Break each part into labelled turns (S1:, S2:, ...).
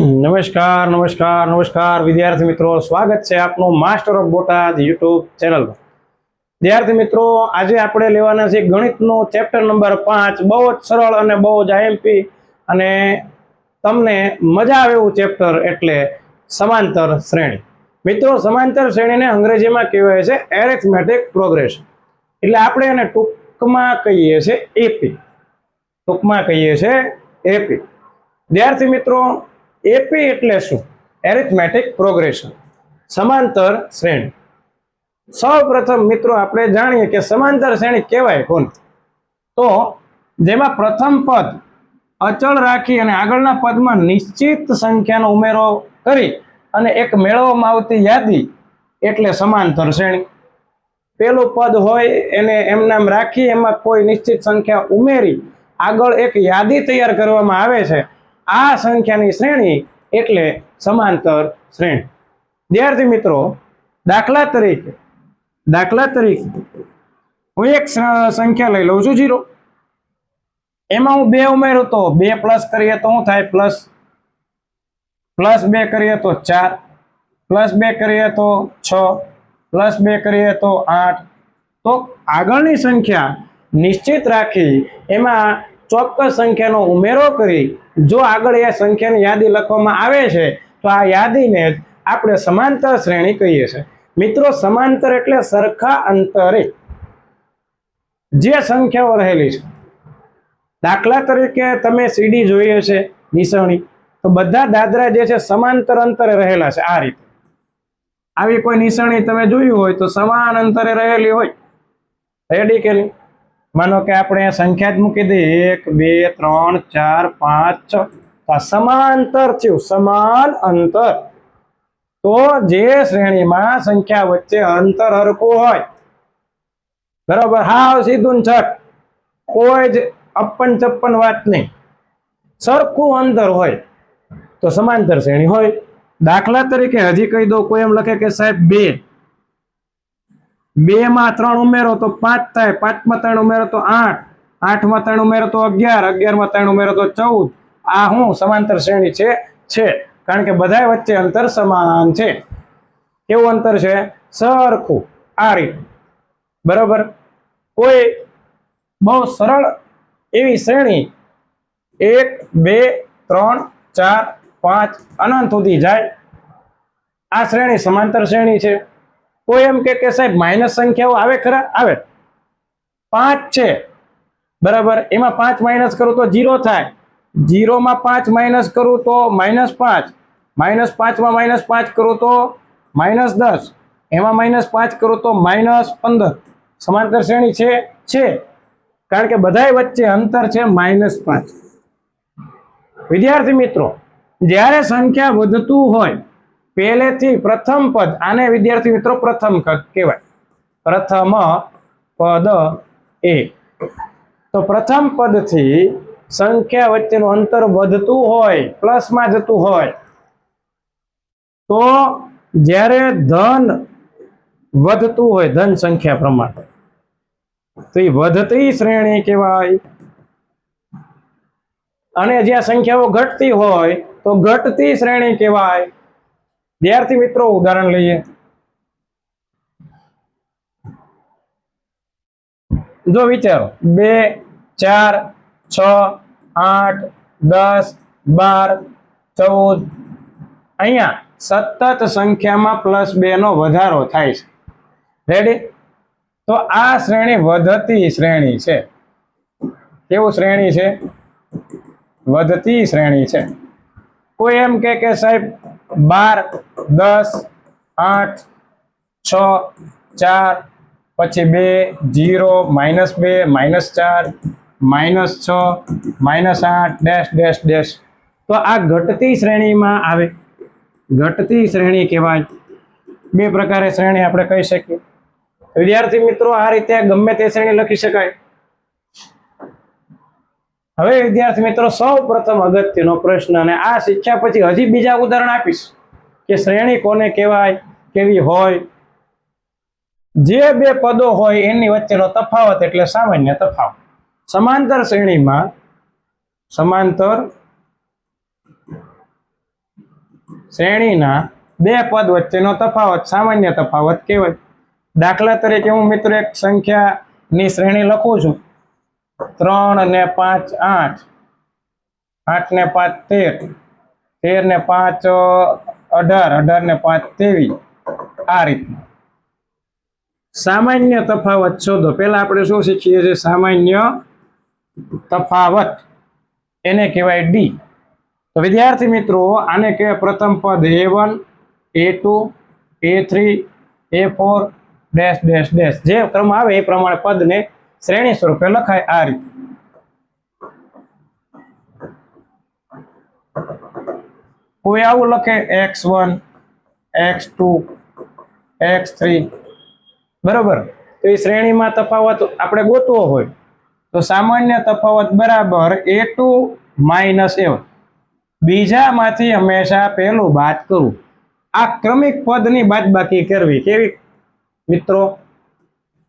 S1: નમસ્કાર નમસ્કાર નમસ્કાર વિદ્યાર્થી મિત્રો, સ્વાગત છે આપનું માસ્ટર ઓફ બોટાદ યુટ્યુબ ચેનલમાં। વિદ્યાર્થી મિત્રો, આજે આપણે લેવાના છે ગણિતનો ચેપ્ટર નંબર 5। બહુ જ સરળ અને બહુ જ આઈએમપી અને તમને મજા આવે એવું ચેપ્ટર એટલે સમાંતર શ્રેણી। મિત્રો, સમાંતર શ્રેણીને અંગ્રેજીમાં કહેવાય છે એરિથમેટિક પ્રોગ્રેશન, એટલે આપણે એને ટૂંકમાં કહીએ છીએ એપી। ટૂંકમાં કહીએ છીએ એપી। વિદ્યાર્થી મિત્રો, એપી એટલે શું? એરિથમેટિક પ્રોગ્રેશન, સમાંતર શ્રેણી। સૌપ્રથમ મિત્રો આપણે જાણીએ કે સમાંતર શ્રેણી કહેવાય કોને? તો જેમાં પ્રથમ પદ અચળ રાખી અને આગળના પદમાં નિશ્ચિત સંખ્યાનો ઉમેરો કરી અને એક મેળવવામાં આવતી યાદી એટલે સમાંતર શ્રેણી। પેલું પદ હોય એને એમ નામ રાખી એમાં કોઈ નિશ્ચિત સંખ્યા ઉમેરી આગળ એક યાદી તૈયાર કરવામાં આવે છે, આ સંખ્યાની શ્રેણી એટલે સમાંતર શ્રેણી। વિદ્યાર્થી મિત્રો, દાખલા તરીકે હું એક સંખ્યા લઈ લઉં છું 0, એમાં હું 2 ઉમેરું તો 2 પ્લસ કરીએ તો શું થાય? પ્લસ 2 કરીએ તો 4, પ્લસ 2 કરીએ તો 6, પ્લસ 2 કરીએ તો 8। તો આગળની સંખ્યા નિશ્ચિત રાખી એમાં ચોક્કસ સંખ્યાનો ઉમેરો કરી જો આગળ એ સંખ્યાની યાદી લખવામાં આવે છે તો આ યાદીને જ આપણે સમાંતર શ્રેણી કહીએ છીએ। મિત્રો, સમાંતર એટલે સરખા અંતરે જે સંખ્યાઓ રહેલી છે। દાખલા તરીકે તમે સીડી જોઈએ છે નિશાની, તો બધા દાદરા જે છે સમાંતર અંતરે રહેલા છે। આ રીતે આવી કોઈ નિશાની તમે જોયું હોય તો સમાન અંતરે રહેલી હોય, રેડી કે નહીં? માનો કે આપણે સંખ્યા જ મૂકી દઈએ 1 2 3 4 5 6, આ સમાંતર થયું, સમાન અંતર। તો જે શ્રેણીમાં સંખ્યા વચ્ચે અંતર હરખું હોય, બરાબર, હાવ સીધું છટ, કોઈ જ અપ્પન ચપ્પન વાત નહીં, સરખું અંતર હોય તો સમાંતર શ્રેણી હોય। દાખલા તરીકે હજી કહી દો, કોઈ એમ લખે કે સાહેબ 2 માં 3 ઉમેરો તો 5 થાય, 5 માં 3 ઉમેરો તો 8, 8 માં 3 ઉમેરો તો 11, 11 માં 3 ઉમેરો તો 14। આ હું સમાંતર શ્રેણી છે કારણ કે બધા વચ્ચે અંતર સમાન છે। કેવું અંતર છે? સરખું, આ રીતે, બરાબર। કોઈ બહુ સરળ એવી શ્રેણી 1 2 3 4 5 અનંત સુધી જાય, આ શ્રેણી સમાંતર શ્રેણી છે। કોઈ એમ કે સાહેબ માઇનસ સંખ્યાઓ આવે ખરા? આવે। 5 છે, બરાબર, એમાં 5 માઇનસ કરું તો 0 થાય, 0 માં 5 માઇનસ કરું તો -5, -5 માં -5 કરું તો -10, એમાં -5 કરું તો -15। સમાંતર શ્રેણી છે કારણ કે બધાય વચ્ચે અંતર છે -5। વિદ્યાર્થી મિત્રો, જ્યારે સંખ્યા વધતું હોય પહેલેથી પ્રથમ પદ, આને વિદ્યાર્થી મિત્રો પ્રથમ પદ કહેવાય, પ્રથમ પદ એ। તો પ્રથમ પદથી સંખ્યા વચ્ચેનું અંતર વધતું હોય, પ્લસમાં જતું હોય, તો જ્યારે ધન વધતું હોય ધન સંખ્યા પ્રમાણે તો એ વધતી શ્રેણી કહેવાય, અને જ્યાં સંખ્યાઓ ઘટતી હોય તો ઘટતી શ્રેણી કહેવાય। વિદ્યાર્થી મિત્રો, ઉદાહરણ લઈએ, જો વિચારો 2 4 6 8 10 12 14, અહીંયા સતત સંખ્યામાં +2 નો વધારો થાય છે, રેડી? તો આ શ્રેણી વધતી શ્રેણી છે। કેવું શ્રેણી છે? વધતી શ્રેણી છે। કોઈ એમ કે સાહેબ 12 10 8 6 4 પછી 2 0 -2 -4 -6 -8 -- તો આ ઘટતી શ્રેણીમાં આવે, ઘટતી શ્રેણી કહેવાય। બે પ્રકારે શ્રેણી આપણે કહી શકીએ। વિદ્યાર્થી મિત્રો, આ રીતે ગમે તે શ્રેણી લખી શકાય। હવે વિદ્યાર્થી મિત્રો, સૌ પ્રથમ અગત્યનો પ્રશ્ન, અને આ શીખ્યા પછી હજી બીજા ઉદાહરણ આપીશ કે શ્રેણી કોને કહેવાય, કેવી હોય। જે બે પદો હોય એની વચ્ચેનો તફાવત એટલે સામાન્ય તફાવત। સમાંતર શ્રેણીમાં સમાંતર શ્રેણીના બે પદ વચ્ચેનો તફાવત સામાન્ય તફાવત કહેવાય. દાખલા તરીકે હું મિત્રો એક સંખ્યાની શ્રેણી લખું છું. 3 ને 5 8, 8 ને 5 13, 13 ને 5 18, 18 ને 5 23. આ રીતના સામાન્ય તફાવત શોધો. પહેલા આપણે શું શીખીએ છીએ? સામાન્ય તફાવત, એને કહેવાય ડી. તો વિદ્યાર્થી મિત્રો, આને કહેવાય પ્રથમ પદ a1, a2, a3, a4 dash dash dash. જે ક્રમ આવે એ પ્રમાણે પદને શ્રેણી સ્વરૂપે લખાય આ રીતે. કોઈ આવું લખે x1, x2, x3, બરોબર. તો એ શ્રેણીમાં તફાવત આપણે ગોતવો હોય તો સામાન્ય તફાવત બરાબર a2 માઇનસ a1. બીજામાંથી હંમેશા પહેલું બાદ કરવું. આ ક્રમિક પદની બાદબાકી કરવી. કેવી મિત્રો?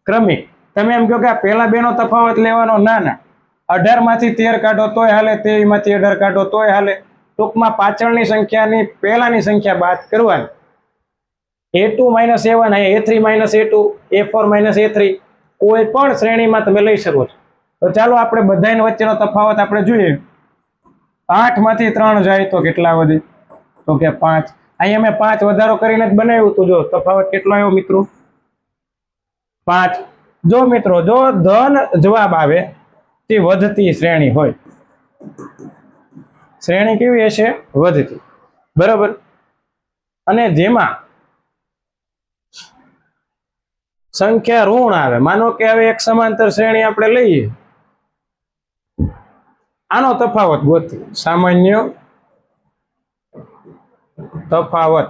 S1: ક્રમિક. તમે એમ કહો કે આ પહેલા બેનો તફાવત લેવાનો? ના ના, 18 માંથી 13 કાઢો તોય હાલે, 23 માંથી 18 કાઢો તોય હાલે. ટૂંકમાં પાછળની સંખ્યાની પહેલાની સંખ્યા બાદ કરવાની. a2 minus a1, a3 minus a2, a4 minus a3 કોઈ પણ શ્રેણીમાં તમે લઈ શકો છો. તો ચાલો આપણે બધાની વચ્ચેનો તફાવત આપણે જોઈએ. 8 માંથી 3 જાય તો કેટલા વધે? તો કે 5. અહીંયા મેં 5 વધારો કરીને જ બનાવ્યું હતું. જો તફાવત કેટલો આવ્યો મિત્રો? 5. જો મિત્રો, જો ધન જવાબ આવે તે વધતી શ્રેણી હોય. શ્રેણી કેવી હશે? વધતી. બરાબર. અને જેમાં સંખ્યા ઋણ આવે, માનો કે હવે એક સમાંતર શ્રેણી આપણે લઈએ, આનો તફાવત ગોતીએ. સામાન્ય તફાવત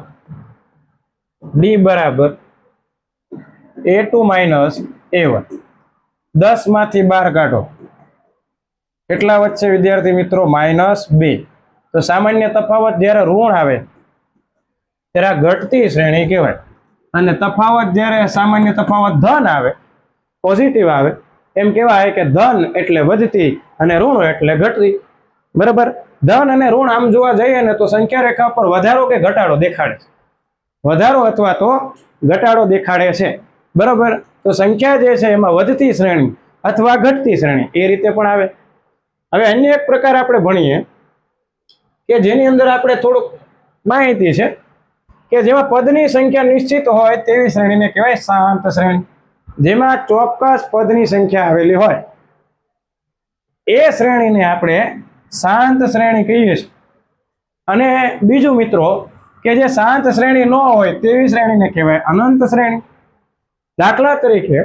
S1: ડી બરાબર a2 માઇનસ a1. 10 માંથી 12 કાઢો, કેટલા વધશે વિદ્યાર્થી મિત્રો? -2. તો સામાન્ય તફાવત જ્યારે ઋણ આવે ત્યારે આ ઘટતી શ્રેણી કહેવાય. અને તફાવત જ્યારે સામાન્ય તફાવત ધન આવે, પોઝિટિવ આવે, એમ કહેવાય કે ધન એટલે વધતી અને ઋણ એટલે ઘટતી. બરાબર. ધન અને ઋણ આમ જોવા જઈએ ને તો સંખ્યા રેખા પર વધારો કે ઘટાડો દેખાડે છે. વધારો અથવા તો ઘટાડો દેખાડે છે. બરાબર. તો સંખ્યા જે છે એમાં વધતી શ્રેણી અથવા ઘટતી શ્રેણી એ રીતે પણ આવે. હવે અન્ય એક પ્રકાર આપણે ભણીએ કે જેની અંદર આપણે થોડુંક માહિતી છે કે જેમાં પદની સંખ્યા નિશ્ચિત હોય તેવી શ્રેણીને કહેવાય શાંત શ્રેણી. જેમાં ચોક્કસ પદની સંખ્યા આવેલી હોય એ શ્રેણીને આપણે શાંત શ્રેણી કહીએ છીએ. અને બીજું મિત્રો કે જે શાંત શ્રેણી ન હોય તેવી શ્રેણીને કહેવાય અનંત શ્રેણી. દાખલા તરીકે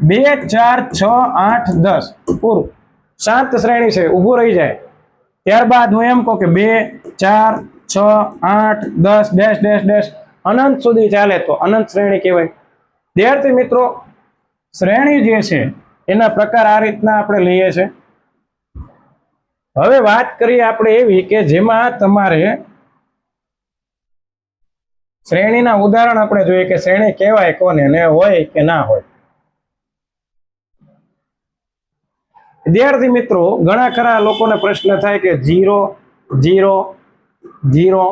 S1: 2 4 6 8 10 પૂરું શાંત શ્રેણી છે, ઊભું રહી જાય. ત્યારબાદ હું એમ કહું કે 2 4 6 8 10 ડેશ ડેશ ડેશ અનંત સુધી ચાલે તો અનંત શ્રેણી કહેવાય. વિદ્યાર્થી મિત્રો, શ્રેણી જે છે એના પ્રકાર આ રીતના આપણે લઈએ છીએ. હવે વાત કરીએ આપણે એવી કે જેમાં તમારે શ્રેણીના ઉદાહરણ આપણે જોઈએ કે શ્રેણી કહેવાય કોને ને હોય કે ના હોય. વિદ્યાર્થી મિત્રો, ઘણા ખરા લોકોને પ્રશ્ન થાય કે 0 0 0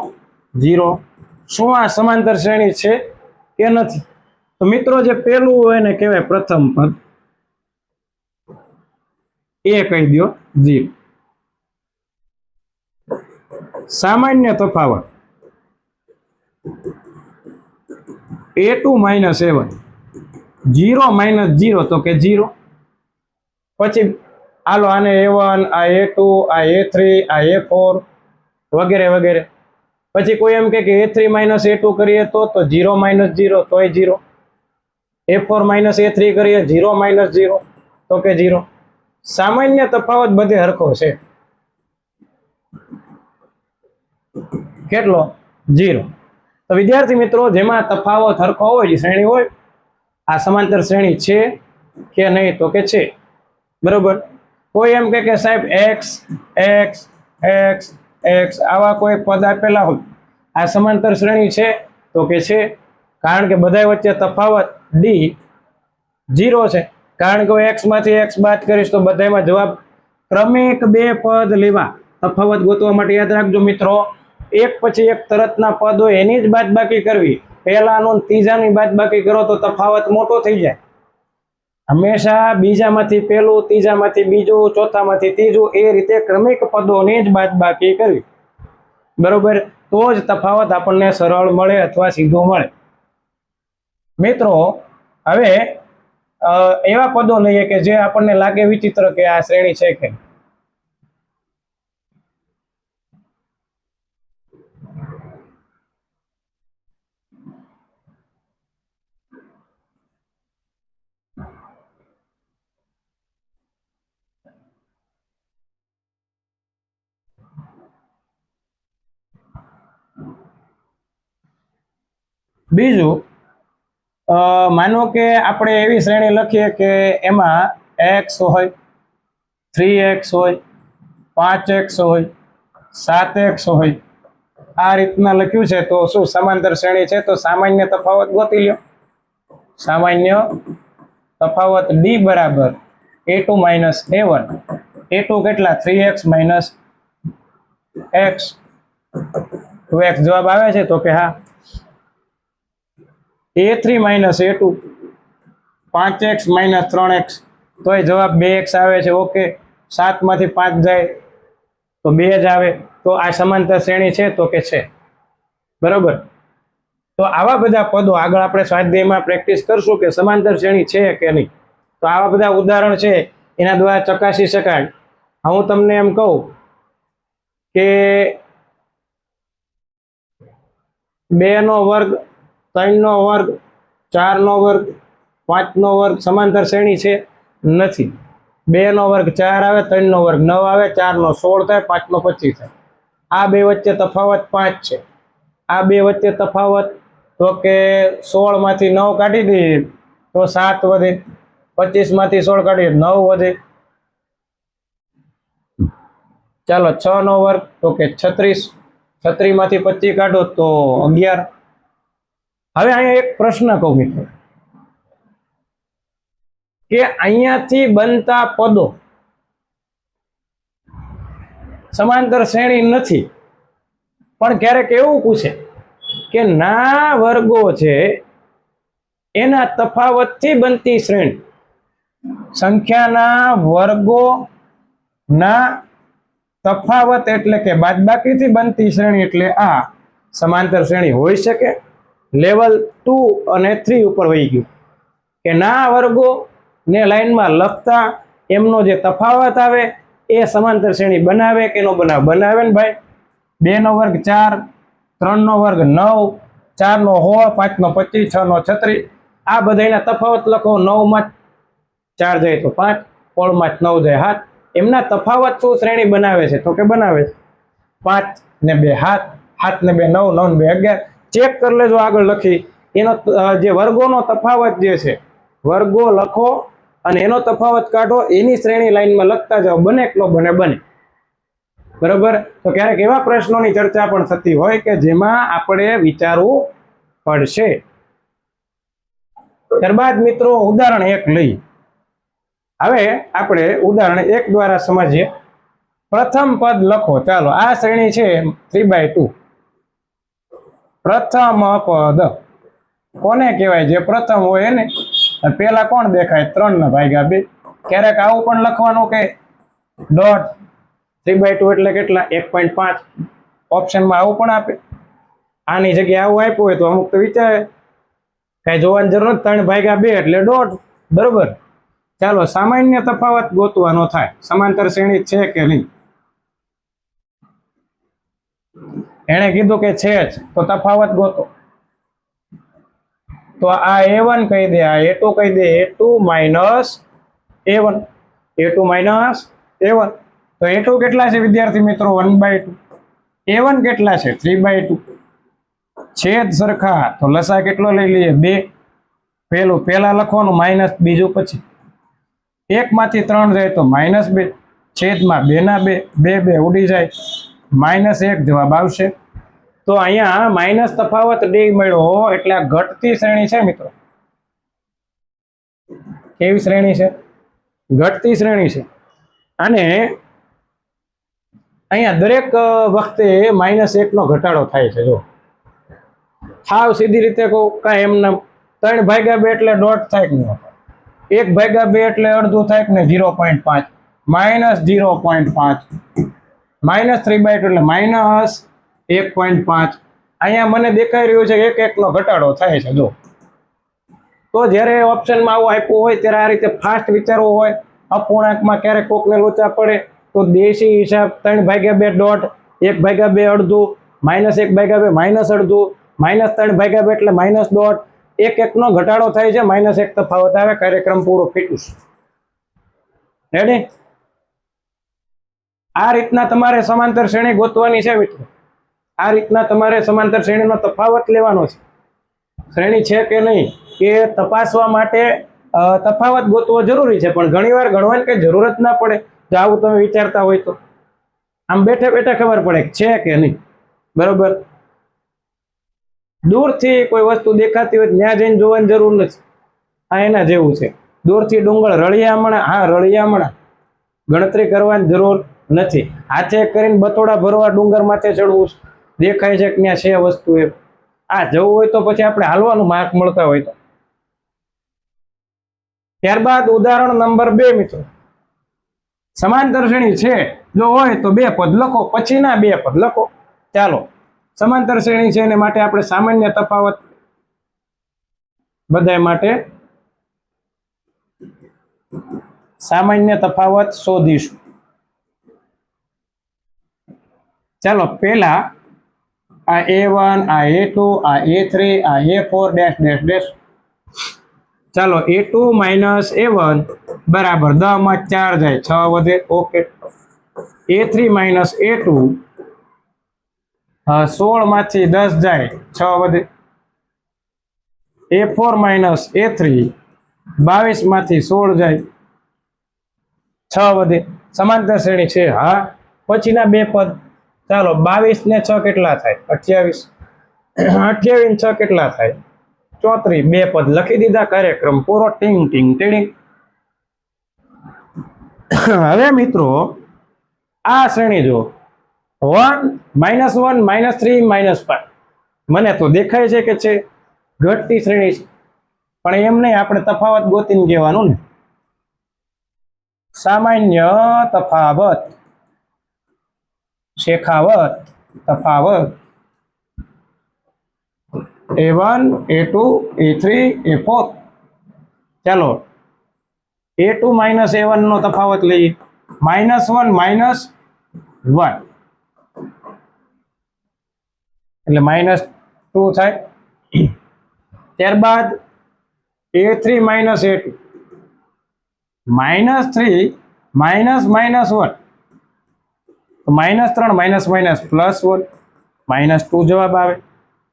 S1: 0 શું આ સમાંતર શ્રેણી છે કે નથી? તો મિત્રો, જે પેલું હોય ને કહેવાય પ્રથમ પદ, એ કહી દો 0. સામાન્ય તફાવત a2 માઇનસ a1, 0 માઇનસ 0 તો કે 0. પછી હાલો આને a1, આ a2, આ a3, આ a4 વગેરે વગેરે. પછી કોઈ એમ કે a3 માઇનસ a2 કરીએ તો 0 માઇનસ 0 તોય 0. a4 માઇનસ a3 કરીએ 0 માઇનસ 0 તો કે 0. સામાન્ય તફાવત બધે હરખો છે. કેટલો? 0. તો વિદ્યાર્થી મિત્રો, જેમાં તફાવત હરખો હોય શ્રેણી હોય, આ સમાંતર શ્રેણી છે કે નહીં? તો કે છે. બરોબર. કોઈ એમ કે સાહેબ x x x x આવા કોઈ પદ આપેલા હોય, આ સમાંતર શ્રેણી છે? તો કે છે. કારણ કે બધા વચ્ચે તફાવત d 0 છે. કારણ કે x માંથી x બાદ કરીશ તો બધામાં જવાબ ક્રમિક બે પદ લેવા. તફાવત ગોતવા માટે યાદ રાખજો મિત્રો, એક પછી એક તરતના પદ હોય એની જ બાદબાકી કરવી, પહેલાનું ત્રીજાની બાદબાકી કરો તો તફાવત મોટો થઈ જાય. હંમેશા બીજામાંથી પહેલું, ત્રીજામાંથી બીજું, ચોથામાંથી ત્રીજું, એ રીતે ક્રમિક પદોની જ બાદબાકી કરવી. બરોબર, તો જ તફાવત આપણને સરળ મળે અથવા સીધું મળે. મિત્રો હવે એવા પદો લઈએ કે જે આપણને લાગે વિચિત્ર કે આ શ્રેણી છે કે. બીજું, માનો કે આપણે એવી શ્રેણી લખીએ કે એમાં x હોય, 3x હોય, 5x હોય, 7x હોય, આ રીતના લખ્યું છે. તો શું સમાંતર શ્રેણી છે? તો સામાન્ય તફાવત ગોતી લ્યો. સામાન્ય તફાવત d બરાબર a2 માઇનસ a1. a2 કેટલા? 3x minus x. 2x જવાબ આવે છે તો કે હા. a3 minus a2, 5x minus 3x, તો એ જવાબ 2x આવે છે. ઓકે, 7 માંથી 5 જાય તો 2 જ આવે. તો આ સમાંતર શ્રેણી છે તો કે છે. બરોબર, તો આવા બધા પદો આગળ આપણે સ્વાધ્યાયમાં પ્રેક્ટિસ કરશું કે સમાંતર શ્રેણી છે કે નહીં. તો આવા બધા ઉદાહરણ છે એના દ્વારા ચકાસી શકાય. હું તમને એમ કહું કે 2 નો વર્ગ, 3 નો વર્ગ, 4 નો વર્ગ, 5 નો વર્ગ સમાંતર શ્રેણી છે? નથી. 2 નો વર્ગ 4 આવે, 3 નો વર્ગ 9 આવે, 4 નો 16 થાય, 5 નો 25 થાય. આ બે વચ્ચે તફાવત 5 છે. આ બે વચ્ચે તફાવત તો કે 16 માંથી 9 કાઢી દઈએ તો 7 વધે, 25 માંથી 16 કાઢીએ 9 વધે. ચાલો 6 નો વર્ગ તો કે 36, 36 માંથી 25 કાઢો તો 11. હવે અહીંયા એક પ્રશ્ન કહું મિત્રો કે અહીંયાથી બનતા પદો સમાંતર શ્રેણી નથી, પણ ક્યારેક એવું પૂછે કે ના વર્ગો છે એના તફાવતથી બનતી શ્રેણી. સંખ્યાના વર્ગો ના તફાવત એટલે કે બાદબાકીથી બનતી શ્રેણી એટલે આ સમાંતર શ્રેણી હોઈ શકે. લેવલ 2 અને 3 ઉપર વહી ગયું કે ના વર્ગો ને લાઈનમાં લખતા એમનો જે તફાવત આવે એ સમાંતર શ્રેણી બનાવે કે ન બનાવે? બનાવે ને ભાઈ. 2 નો વર્ગ 4, 3 નો વર્ગ 9, 4 નો 16, 5 નો 25, 6 નો 36, આ બધાના તફાવત લખો. 9 માં 4 જાય તો 5, 16 માં 9 જાય 7. એમના તફાવત શું શ્રેણી બનાવે છે? તો કે બનાવે છે 5 ને 2 7, 7 ને 2 9, 9 ને 2 11. ચેક કરી લેજો આગળ લખી એનો જે વર્ગોનો તફાવત જે છે, વર્ગો લખો અને એનો તફાવત કાઢો, એની શ્રેણી લાઈનમાં લખતા જાઓ. બને કે ન બને? બને. બરોબર, તો ક્યારેક એવા પ્રશ્નોની ચર્ચા પણ થતી હોય કે જેમાં આપણે વિચારવું પડશે. ત્યારબાદ મિત્રો ઉદાહરણ 1 લઈ. હવે આપણે ઉદાહરણ 1 દ્વારા સમજીએ. પ્રથમ પદ લખો. ચાલો, આ શ્રેણી છે 3/2. પ્રથમ પદ કોને કહેવાય? જે પ્રથમ હોય એને. પેલા કોણ દેખાય? 3 ના ભાગ્યા 2. ક્યારેક આવું પણ લખવાનું કે ડોટ 3/2 એટલે કેટલા? 1.5. ઓપ્શનમાં આવું પણ આપે. આની જગ્યાએ આવું આપ્યું હોય તો અમુક તો વિચારે કઈ જોવાની જરૂર નથી. 3/2 એટલે ડોટ. બરોબર, ચાલો સામાન્ય તફાવત ગોતવાનો થાય. સમાંતર શ્રેણી છે કે નહીં? એણે કીધું કે છે જ, તો તફાવત ગોતો. તો આ a1 કહી દે, આ a2 કહી દે. a2 minus a1, a2 minus a1. તો a2 કેટલા છે વિદ્યાર્થી મિત્રો? 1/2. a1 કેટલા છે? 3/2. છેદ સરખા, તો લસા કેટલો લઈ લઈએ? 2. પેલું પેલા લખવાનું, માઇનસ બીજું પછી. 1 માંથી 3 જાય તો -2. છેદમાં 2 ના 2, 2 2 ઉડી જાય, -1 જવાબ આવશે. તો અહીંયા માઇનસ તફાવત d મળ્યો એટલે આ ઘટતી શ્રેણી છે મિત્રો. કેવી શ્રેણી છે? ઘટતી શ્રેણી છે. અને અહીંયા દરેક વખતે -1 નો ઘટાડો થાય છે. જો હાવ સીધી રીતે કહું, કાંઈ એમને 3/2 એટલે ડોટ થાય કે નહીં, 1/2 એટલે અડધું થાય કે નહીં, 0.5 -0.5 -3/2 એટલે -1.5. અહીંયા મને દેખાઈ રહ્યું છે કે 1 નો ઘટાડો થાય છે. જો તો જ્યારે ઓપ્શનમાં આવું આપ્યું હોય ત્યારે આ રીતે ફાસ્ટ વિચારવું હોય. અપૂર્ણાંકમાં ક્યારેક કોકને લોચા પડે તો દેશી હિસાબ 3/2 ડોટ, 1/2 અડધું, -1/2 માઇનસ અડધું, -3/2 એટલે માઇનસ ડોટ, 1 નો ઘટાડો થાય છે, -1 તફાવત આવે, કાર્યક્રમ પૂરો. ફિટુસ રેડી. આ રીતના તમારે સમાંતર શ્રેણી ગોતવાની છે મિત્રો. આ રીતના તમારે સમાંતર શ્રેણીનો તફાવત લેવાનો છે. શ્રેણી છે કે નહીં એ તપાસવા માટે તફાવત ગોતવો જરૂરી છે, પણ ઘણીવાર ગણવાની કઈ જરૂર જ ના પડે. જો આવું તમે વિચારતા હોય તો આમ બેઠે બેઠે ખબર પડે છે કે નહીં. બરોબર. દૂરથી કોઈ વસ્તુ દેખાતી હોય ત્યાં જઈને જોવાની જરૂર નથી. આ એના જેવું છે. દૂરથી ડુંગર રળિયામણા, હા રળિયામણા, ગણતરી કરવાની જરૂર નથી. હાથે કરીને બતોડા ભરવા ડુંગર માથે ચડવું, દેખાય છે કે ત્યાં છે વસ્તુ એ. આ જવું હોય તો પછી આપણે હાલવાનું માર્ક મળતા હોય તો. ત્યારબાદ ઉદાહરણ નંબર 2 મિત્રો. સમાંતર શ્રેણી છે જો હોય તો 2 પદ લખો, પછીના 2 પદ લખો. ચાલો, સમાંતર શ્રેણી છે એને માટે આપણે સામાન્ય તફાવત બધાય માટે સામાન્ય તફાવત શોધીશું. ચાલો, પેલા આ A1, આ A2, આ A3, આ A4 ડેશ ડેશ ડેશ. ચાલો, A2 માઇનસ A1 બરાબર 10 માં 4 જાય, 6 વધે. ઓકે. A3 માઇનસ A2 16 માંથી 10 જાય, 6 વધે. A4 માઇનસ A3 22 માંથી 16 જાય, 6 વધે. સમાંતર શ્રેણી છે હા. પછીના 2 પદ. ચાલો, 22 ને 6 કેટલા થાય? 28. 28 ને 6 કેટલા થાય? 34. 2 પદ લખી દીધા, કાર્યક્રમ પૂરો. ટીંગ ટીંગ ટીંગ. હવે મિત્રો આ શ્રેણી જો 1 -1 -3 -5, મને તો દેખાય છે કે છે ઘટતી શ્રેણી છે, પણ એમ નહીં, આપણે તફાવત ગોતીને કહેવાનું ને. સામાન્ય તફાવત, શેખાવત તફાવત A1 A2 A3 A4. ચાલો, A2 માઇનસ A1 નો તફાવત લઈએ. -1 -1 એટલે -2 થાય. ત્યારબાદ A3 minus A2 -3 minus -1 -3 minus minus +1 -2 જવાબ આવે.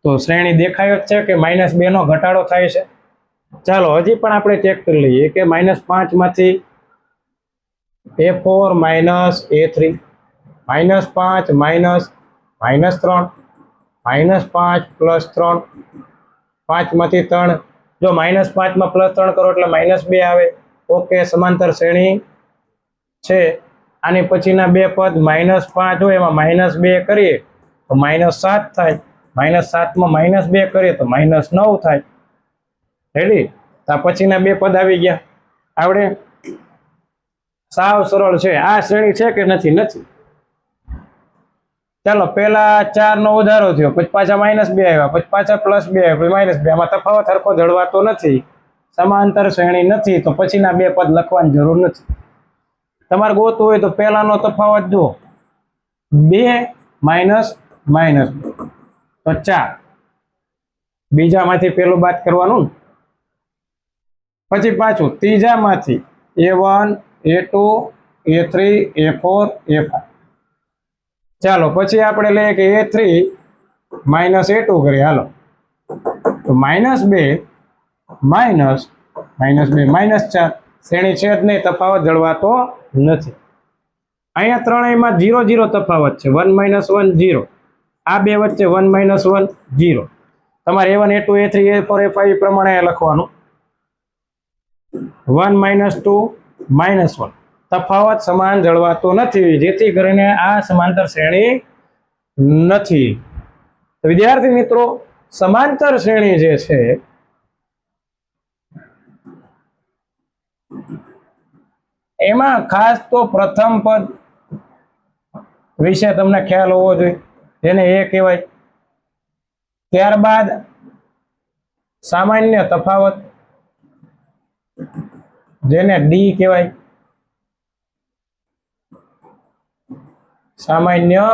S1: તો શ્રેણી દેખાય જ છે કે -2 નો ઘટાડો થાય છે. ચાલો, હજી પણ આપણે ચેક કરી લઈએ કે -5 માંથી A4 માઇનસ A3 -5 માઇનસ -3 -5 +3 5 માંથી 3. જો -5 માં +3 કરો એટલે -2 આવે. ઓકે, સમાંતર શ્રેણી છે. આની પછીના 2 પદ -5 હોય એમાં -2 કરીએ તો -7 થાય. -7 માં -2 કરીએ તો -9 થાય. રેડી. તો પછીના 2 પદ આવી ગયા. આવડે? સાવ સરળ છે. આ શ્રેણી છે કે નથી? નથી. ચાલો, પેલા 4 નો વધારો થયો, પછી પાછા -2 આવ્યા, પછી પાછા +2 આવ્યા, પછી -2. આમાં તફાવત સરખો જળવાતો નથી. સમાંતર શ્રેણી નથી તો પછીના 2 પદ લખવાની જરૂર નથી. તમારે ગોતવું હોય તો પહેલાનો તફાવત જુઓ, 2 માઇનસ -2 તો 4. બીજામાંથી પેલું બાદ કરવાનું. પછી પાછું ત્રીજામાંથી A1 A2 A3 A4 A5. ચાલો, પછી આપણે લઈએ કે A3 માઇનસ A2 કરીએ. હાલો, તો -2 માઇનસ -2 -4. શ્રેણી છે જ નહીં, તફાવત જળવાતો નથી. અહીંયા ત્રણેયમાં 0 0 તફાવત છે. 1 -1 0. આ બે વચ્ચે 1 -1 0. તમારે A1 A2 A3 A4 A5 પ્રમાણે લખવાનું. 1 -2 -1. તફાવત સમાન જળવાતો નથી, જેથી કરીને આ સમાંતર શ્રેણી નથી. તો વિદ્યાર્થી મિત્રો, સમાંતર શ્રેણી જે છે એમાં ખાસ તો પ્રથમ પદ વિશે તમને ખ્યાલ હોવો જોઈએ, જેને એ કહેવાય. ત્યારબાદ સામાન્ય તફાવત, જેને ડી કહેવાય. સામાન્ય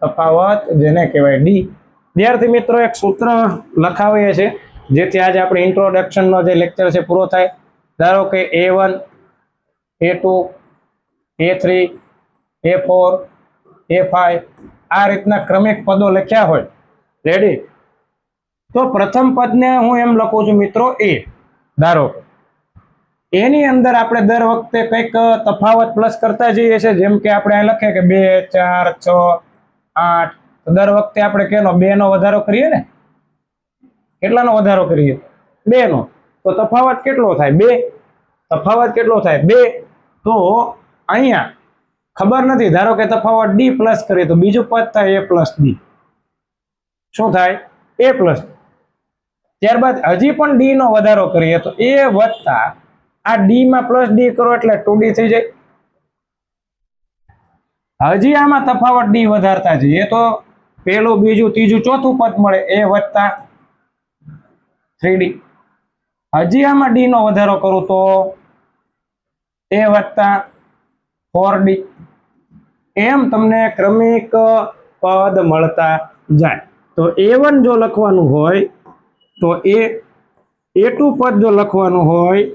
S1: તફાવત જેને કહેવાય ડી. વિદ્યાર્થી મિત્રો, એક સૂત્ર લખાવીએ છીએ જેથી આજે આપણે ઇન્ટ્રોડક્શનનો જે લેક્ચર છે પૂરો થાય. ધારો કે A1, A2, A3, A4, A5 આ રીતના ક્રમિક પદો લખ્યા હોય. રેડી? તો પ્રથમ પદને હું એમ લખું છું મિત્રો એ. ધારો એની અંદર આપણે દર વખતે કંઈક તફાવત પ્લસ કરતા જઈએ છીએ. જેમ કે આપણે અહીં લખીએ કે 2, 4, 6, 8. દર વખતે આપણે કેનો 2 નો વધારો કરીએ ને. કેટલાનો વધારો કરીએ? 2 નો. તો તફાવત કેટલો થાય? 2. તફાવત કેટલો થાય? 2. તો અહીંયા ખબર નથી, ધારો કે તફાવત ડી પ્લસ કરીએ તો બીજું પદ થાય A પ્લસ ડી. શું થાય? A plus. ત્યારબાદ હજી પણ ડી નો વધારો કરીએ તો A વત્તા આ ડી માં પ્લસ ડી કરો એટલે 2D થઈ જાય. હજી આમાં તફાવત ડી વધારતા જઈએ તો પહેલું, બીજું, ત્રીજું, ચોથું પદ મળે A વત્તા 3D. હજી આમાં ડી નો વધારો કરું તો A વત્તા 4D. એમ તમને ક્રમિક પદ મળતા જાય. તો A1 જો લખવાનું હોય તો A2 પદ જો લખવાનું હોય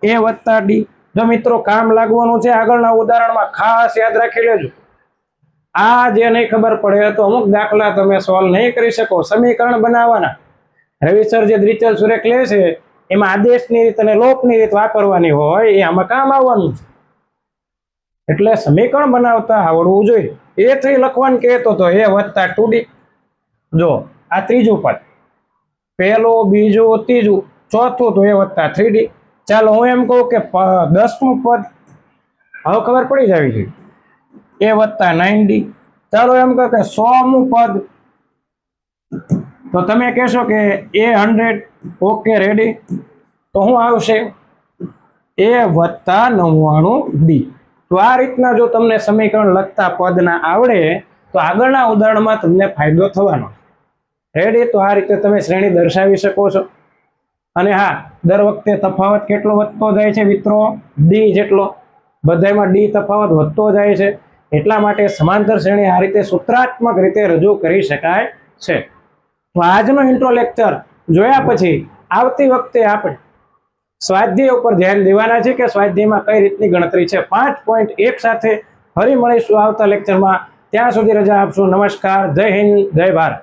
S1: A વત્તા ડી. જો મિત્રો કામ લાગવાનું છે આગળના ઉદાહરણમાં, ખાસ યાદ રાખી લેજો. આ જે નહીં ખબર પડે તો અમુક દાખલા તમે સોલ્વ નહીં કરી શકો. સમીકરણ બનાવવાના, રવિસર જે દ્વિચલ સુરેખ લે છે એમાં આદેશની રીત અને લોપની રીત વાપરવાની હોય, એ આમાં કામ આવવાનું છે. એટલે સમીકરણ બનાવતા આવડવું જોઈએ. A3 લખવાનું કહેતો તો A વત્તા 2D. જો આ ત્રીજું પદ, પહેલું, બીજું, ત્રીજું, ચોથું તો A વત્તા 3D. ચાલો હું એમ કહું કે 10મું પદ હવે ખબર પડી જવી જોઈએ, A વત્તા 9D. ચાલો એમ કહો કે 100મું પદ, તો તમે કહેશો કે A100. Okay, ready? તો શું આવશે? A વત્તા 99D. તો આ રીતના જો તમને સમીકરણ લખતા પદના આવડે તો આગળના ઉદાહરણમાં તમને ફાયદો થવાનો. રેડી? તો આ રીતે તમે શ્રેણી દર્શાવી શકો છો. અને હા, દર વખતે તફાવત કેટલો વધતો જાય છે મિત્રો? ડી જેટલો. બધામાં ડી તફાવત વધતો જાય છે. એટલા માટે સમાંતર શ્રેણી આ રીતે સૂત્રાત્મક રીતે રજૂ કરી શકાય છે. તો આજનો ઇન્ટ્રો લેક્ચર જોયા પછી આવતી વખતે આપણે સ્વાધ્યાય ઉપર ધ્યાન દેવાના છે કે સ્વાધ્યાયમાં કઈ રીતની ગણતરી છે. 5.1 સાથે ફરી મળીશું આવતા લેક્ચરમાં. ત્યાં સુધી રજા આપશો. નમસ્કાર, જય હિન્દ, જય ભારત.